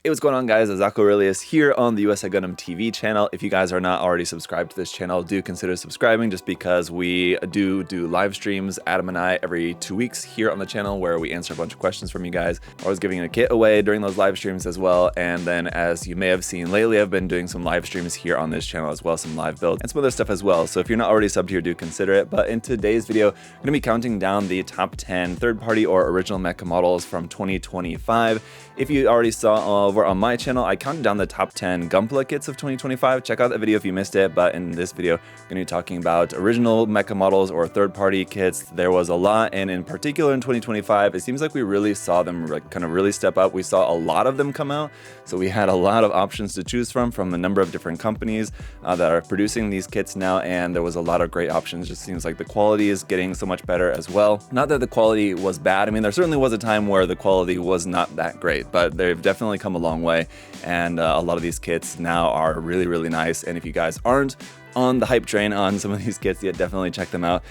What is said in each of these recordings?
Hey, what's going on, guys? It's Aurelius here on the USA Gundam TV channel. If you guys are not already subscribed to this channel, do consider subscribing, just because we do live streams, Adam and I, every 2 weeks here on the channel, where we answer a bunch of questions from you guys. I was giving a kit away during those live streams as well, and then as you may have seen lately, I've been doing some live streams here on this channel as well, some live builds and some other stuff as well. So if you're not already subbed here, do consider it. But in today's video, I'm going to be counting down the top 10 third-party or original mecha models from 2025. If you already saw over on my channel, I counted down the top 10 Gunpla kits of 2025. Check out that video if you missed it, but in this video, we're going to be talking about original mecha models or third-party kits. There was a lot, and in particular in 2025, it seems like we really saw them kind of really step up. We saw a lot of them come out, so we had a lot of options to choose from a number of different companies that are producing these kits now, and there was a lot of great options. It just seems like the quality is getting so much better as well. Not that the quality was bad. I mean, there certainly was a time where the quality was not that great, but they've definitely come a long way, and a lot of these kits now are really nice. And if you guys aren't on the hype train on some of these kits yet, definitely check them out.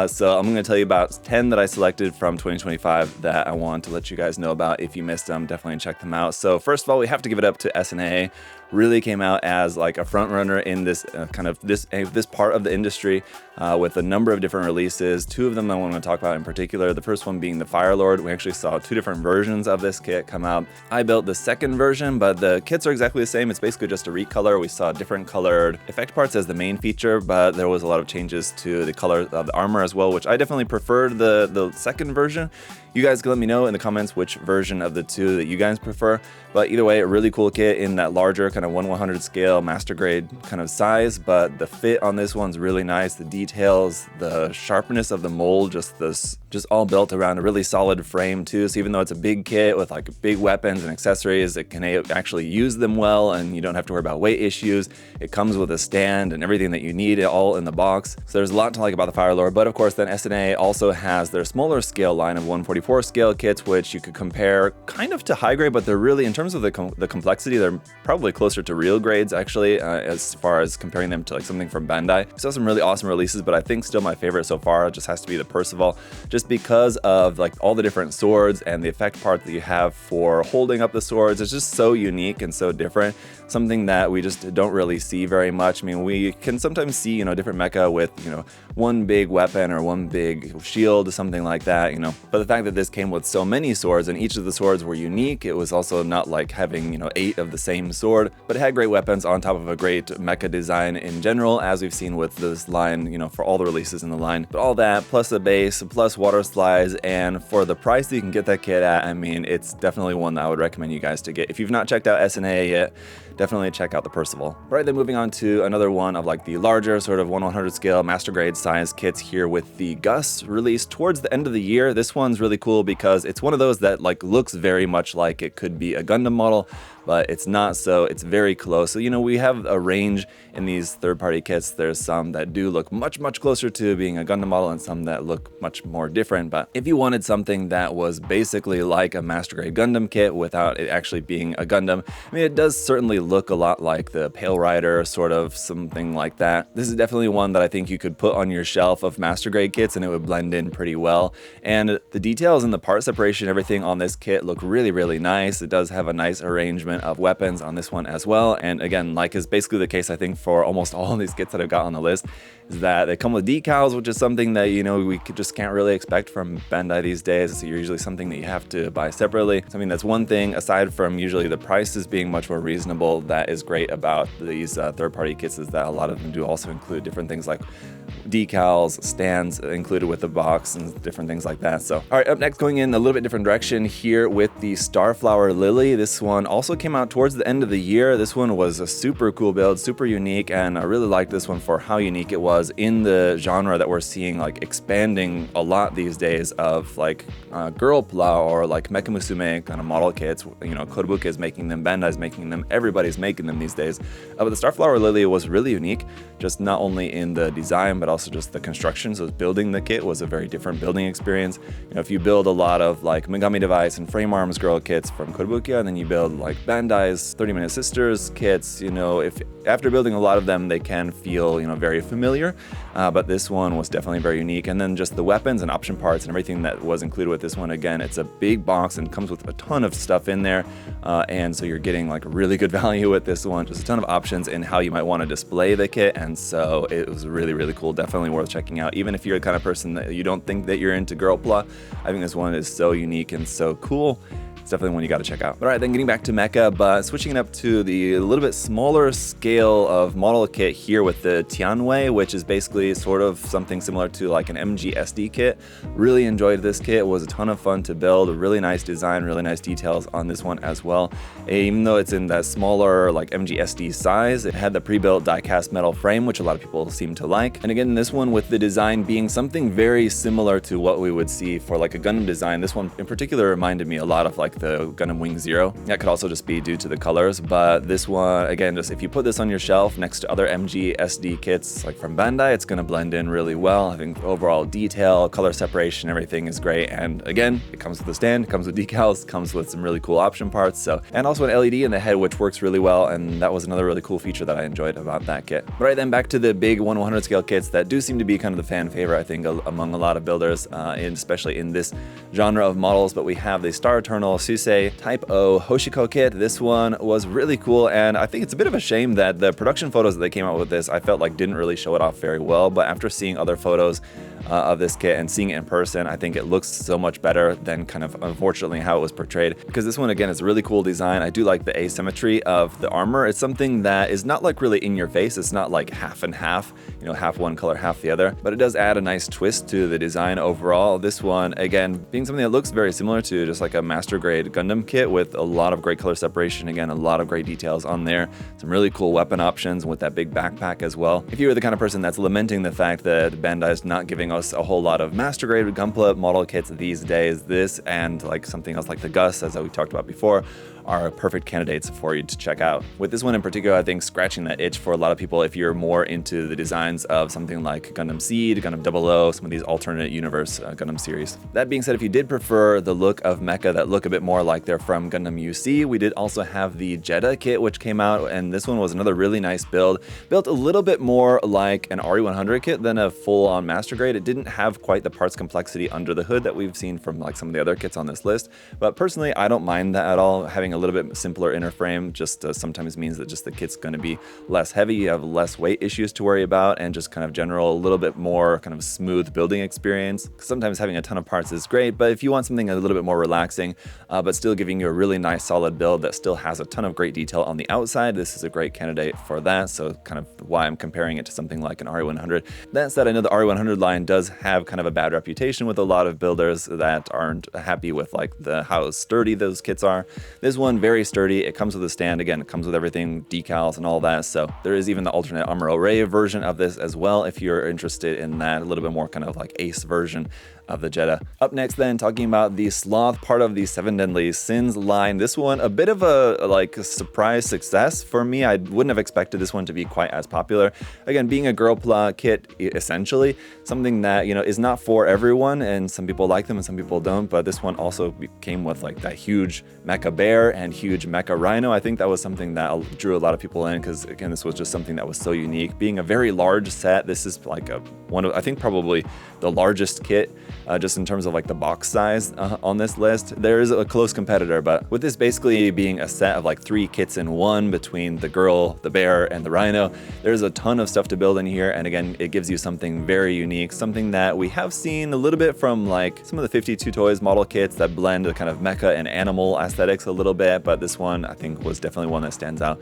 So I'm going to tell you about 10 that I selected from 2025 that I want to let you guys know about. If you missed them, definitely check them out. So first of all, we have to give it up to SNAA. Really came out as like a front runner in this this part of the industry with a number of different releases. Two of them I want to talk about in particular. The first one being the Fire Lord. We actually saw two different versions of this kit come out. I built the second version, but the kits are exactly the same. It's basically just a recolor. We saw different colored effect parts as the main feature, but there was a lot of changes to the color of the armor as well, which I definitely preferred the second version. You guys can let me know in the comments which version of the two that you guys prefer. But either way, a really cool kit in that larger kind of 1/100 scale master grade kind of size. But the fit on this one's really nice. The details, the sharpness of the mold, just all built around a really solid frame too. So even though it's a big kit with like big weapons and accessories, it can actually use them well, and you don't have to worry about weight issues. It comes with a stand and everything that you need all in the box. So there's a lot to like about the Fire Lord. But of course, then SNAA also has their smaller scale line of 144 scale kits, which you could compare kind of to high grade, but they're really, in terms of the complexity, they're probably closer to real grades actually, as far as comparing them to like something from Bandai. So some really awesome releases, but I think still my favorite so far just has to be the Percival, just because of like all the different swords and the effect part that you have for holding up the swords. It's just so unique and so different, something that we just don't really see very much. I mean, we can sometimes see, different mecha with, one big weapon or one big shield, something like that, but the fact that this came with so many swords and each of the swords were unique, it was also not like having, 8 of the same sword, but it had great weapons on top of a great mecha design in general, as we've seen with this line, for all the releases in the line. But all that, plus a base, plus water slides, and for the price that you can get that kit at, I mean, it's definitely one that I would recommend you guys to get. If you've not checked out SNAA yet, definitely check out the Percival. Right, then moving on to another one of like the larger sort of 1/100 scale master grade size kits here with the Gus, released towards the end of the year. This one's really cool because it's one of those that like looks very much like it could be a Gundam model, but it's not, so it's very close. So, we have a range in these third-party kits. There's some that do look much closer to being a Gundam model and some that look much more different. But if you wanted something that was basically like a master grade Gundam kit without it actually being a Gundam, I mean, it does certainly look a lot like the Pale Rider, sort of something like that. This is definitely one that I think you could put on your shelf of master grade kits and it would blend in pretty well. And the details and the part separation, everything on this kit look really nice. It does have a nice arrangement of weapons on this one as well. And again, like is basically the case I think for almost all of these kits that I've got on the list, is that they come with decals, which is something that we just can't really expect from Bandai these days. It's usually something that you have to buy separately. So, I mean, that's one thing, aside from usually the prices being much more reasonable, that is great about these third-party kits, is that a lot of them do also include different things like decals, stands included with the box, and different things like that. So, all right, up next, going in a little bit different direction here with the Starflower Lily. This one also came out towards the end of the year. This one was a super cool build, super unique, and I really liked this one for how unique it was in the genre that we're seeing like expanding a lot these days of like girl plow or like Mecha Musume kind of model kits. Kotobukiya is making them, Bandai's making them, everybody's making them these days. But the Starflower Lily was really unique, just not only in the design, but also just the construction. So building the kit was a very different building experience. If you build a lot of like Megami Device and Frame Arms girl kits from Kotobukiya, and then you build like Bandai's 30 Minute Sisters kits, if after building a lot of them, they can feel, very familiar. But this one was definitely very unique. And then just the weapons and option parts and everything that was included with this one. Again, it's a big box and comes with a ton of stuff in there, and so you're getting like really good value with this one. Just a ton of options in how you might want to display the kit, and so it was really cool. Definitely worth checking out. Even if you're the kind of person that you don't think that you're into girl plot, I think this one is so unique and so cool. It's definitely one you got to check out. All right, then getting back to Mecha, but switching it up to the little bit smaller scale of model kit here with the Tianwei, which is basically sort of something similar to like an MGSD kit. Really enjoyed this kit. It was a ton of fun to build. A really nice design, really nice details on this one as well. Even though it's in that smaller like MGSD size, it had the pre-built die-cast metal frame, which a lot of people seem to like. And again, this one with the design being something very similar to what we would see for like a Gundam design. This one in particular reminded me a lot of like the Gundam Wing Zero. That could also just be due to the colors, but this one, again, just if you put this on your shelf next to other MGSD kits like from Bandai, it's going to blend in really well. I think overall detail, color separation, everything is great. And again, it comes with a stand, it comes with decals, comes with some really cool option parts. So, and also an LED in the head, which works really well. And that was another really cool feature that I enjoyed about that kit. But right then, back to the big 1/100 scale kits that do seem to be kind of the fan favorite, I think, among a lot of builders, especially in this genre of models. But we have the Star Tournal Susi Type O Hoshiko kit. This one was really cool, and I think it's a bit of a shame that the production photos that they came out with this, I felt like didn't really show it off very well. But after seeing other photos of this kit and seeing it in person, I think it looks so much better than kind of unfortunately how it was portrayed. Because this one, again, is a really cool design. I do like the asymmetry of the armor. It's something that is not like really in your face. It's not like half and half, you know, half one color, half the other. But it does add a nice twist to the design overall. This one, again, being something that looks very similar to just like a master grade Gundam kit with a lot of great color separation. Again, a lot of great details on there. Some really cool weapon options with that big backpack as well. If you're the kind of person that's lamenting the fact that Bandai is not giving us a whole lot of master grade Gunpla model kits these days, this and like something else like the Gus, as we talked about before, are perfect candidates for you to check out. With this one in particular, I think scratching that itch for a lot of people if you're more into the designs of something like Gundam Seed, Gundam 00, some of these alternate universe Gundam series. That being said, if you did prefer the look of Mecha that look a bit more like they're from Gundam UC, we did also have the Jedha kit which came out, and this one was another really nice build. Built a little bit more like an RE100 kit than a full-on master grade. It didn't have quite the parts complexity under the hood that we've seen from like some of the other kits on this list, but personally I don't mind that at all. Having a little bit simpler inner frame just sometimes means that just the kit's going to be less heavy, you have less weight issues to worry about, and just kind of general a little bit more kind of smooth building experience. Sometimes having a ton of parts is great, but if you want something a little bit more relaxing, but still giving you a really nice solid build that still has a ton of great detail on the outside, this is a great candidate for that. So kind of why I'm comparing it to something like an RE100. That said, I know the RE100 line does have kind of a bad reputation with a lot of builders that aren't happy with like how sturdy those kits are. This one, very sturdy. It comes with a stand. Again, it comes with everything, decals and all that. So there is even the alternate armor array version of this as well if you're interested in that, a little bit more kind of like ace version of the Jedha. Up next then, talking about the Sloth, part of the 7 Deadly Sins line. This one, a bit of a surprise success for me. I wouldn't have expected this one to be quite as popular. Again, being a girl plot kit, essentially, something that, you know, is not for everyone, and some people like them and some people don't, but this one also came with like that huge mecha bear and huge mecha rhino. I think that was something that drew a lot of people in because, again, this was just something that was so unique. Being a very large set, this is like one of, I think, probably the largest kit just in terms of like the box size on this list. There is a close competitor, but with this basically being a set of like 3 kits in one between the girl, the bear, and the rhino, there's a ton of stuff to build in here. And again, it gives you something very unique, something that we have seen a little bit from like some of the 52 Toys model kits that blend the kind of mecha and animal aesthetics a little bit, but this one I think was definitely one that stands out.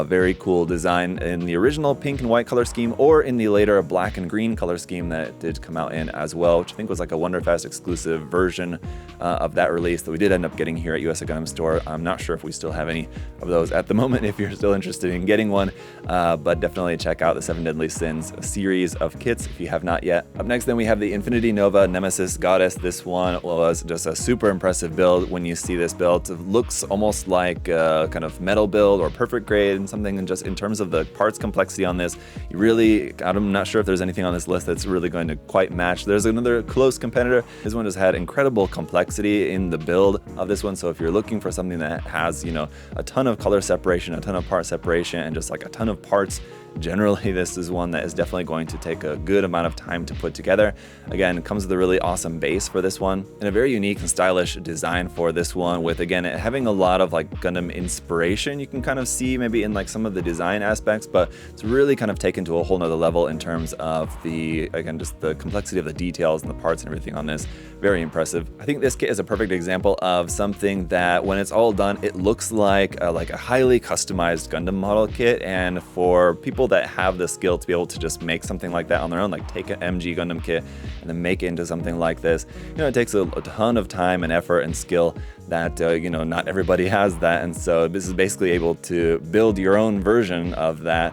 Very cool design in the original pink and white color scheme, or in the later black and green color scheme that did come out in as well, which I think was like a Wonderfest exclusive version of that release that we did end up getting here at USA Gundam Store. I'm not sure if we still have any of those at the moment if you're still interested in getting one, but definitely check out the 7 Deadly Sins series of kits if you have not yet. Up next then we have the Infinity Nova Nemesis Goddess. This one was just a super impressive build. When you see this build, it looks almost like a kind of metal build or perfect grade and something, and just in terms of the parts complexity on this, you really, I'm not sure if there's anything on this list that's really going to quite match. There's another close competitor competitor. This one just had incredible complexity in the build of this one. So if you're looking for something that has, you know, a ton of color separation, a ton of part separation, and just like a ton of parts, generally this is one that is definitely going to take a good amount of time to put together. Again, it comes with a really awesome base for this one and a very unique and stylish design for this one, with again it having a lot of like Gundam inspiration. You can kind of see maybe in like some of the design aspects, but it's really kind of taken to a whole nother level in terms of the, again, just the complexity of the details and the parts and everything on this. Very impressive. I think this kit is a perfect example of something that when it's all done, it looks like a highly customized Gundam model kit. And for people that have the skill to be able to just make something like that on their own, like take an MG Gundam kit and then make it into something like this, you know, it takes a ton of time and effort and skill that, you know, not everybody has that. And so this is basically able to build your own version of that,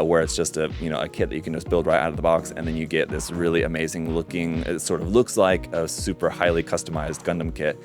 where it's just a, you know, a kit that you can just build right out of the box, and then you get this really amazing looking, it sort of looks like a super highly customized Gundam kit,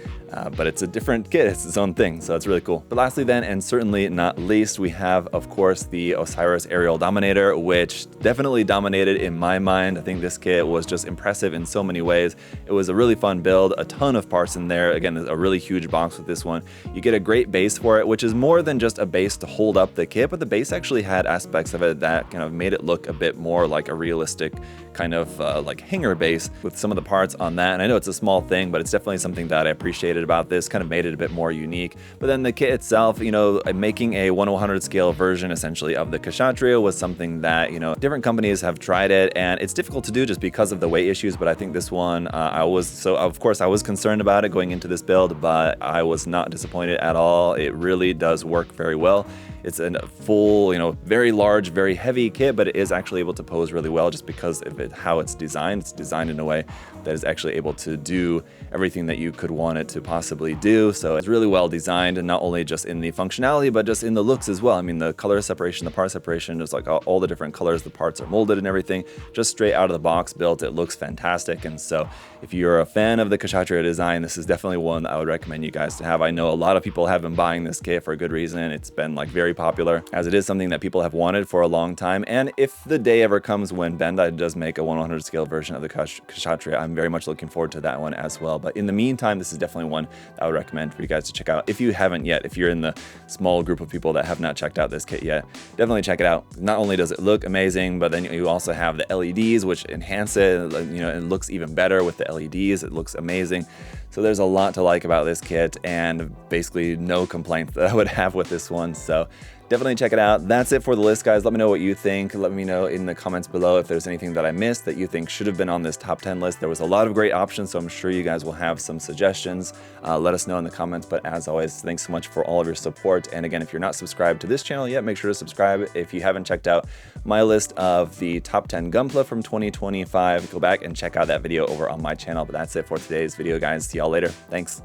but it's a different kit, it's its own thing, so it's really cool. But lastly then, and certainly not least, we have of course the Osiris Aerial Dominator, which definitely dominated in my mind. I think this kit was just impressive in so many ways. It was a really fun build, a ton of parts in there. Again, there's a really huge box with this one. You get a great base for it, which is more than just a base to hold up the kit, but the base actually had aspects of it that kind of made it look a bit more like a realistic kind of like hanger base with some of the parts on that. And I know it's a small thing, but it's definitely something that I appreciated about this, kind of made it a bit more unique. But then the kit itself, you know, making a 1/100 scale version essentially of the Kshatriya was something that, you know, different companies have tried it, and it's difficult to do just because of the weight issues. But I think this one, of course I was concerned about it going into this build, but I was not disappointed at all. It really does work very well. It's a full, you know, very large, very heavy kit, but it is actually able to pose really well just because of how it's designed. It's designed in a way that is actually able to do everything that you could want it to possibly do. So it's really well designed, and not only just in the functionality, but just in the looks as well. I mean, the color separation, the part separation, just like all the different colors, the parts are molded and everything, just straight out of the box built. It looks fantastic. And so if you're a fan of the Kshatriya design, this is definitely one that I would recommend you guys to have. I know a lot of people have been buying this kit for a good reason. It's been like very popular, as it is something that people have wanted for a long time. And if the day ever comes when Bandai does make a 1/100 scale version of the Kshatriya, I'm very much looking forward to that one as well. But in the meantime, this is definitely one I would recommend for you guys to check out if you haven't yet. If you're in the small group of people that have not checked out this kit yet, definitely check it out. Not only does it look amazing, but then you also have the LEDs, which enhance it. You know, it looks even better with the LEDs. It looks amazing. So there's a lot to like about this kit, and basically no complaints that I would have with this one. So definitely check it out. That's it for the list, guys. Let me know what you think. Let me know in the comments below if there's anything that I missed that you think should have been on this top 10 list. There was a lot of great options, so I'm sure you guys will have some suggestions. Let us know in the comments. But as always, thanks so much for all of your support. And again, if you're not subscribed to this channel yet, make sure to subscribe. If you haven't checked out my list of the top 10 Gunpla from 2025, go back and check out that video over on my channel. But that's it for today's video, guys. See y'all later. Thanks.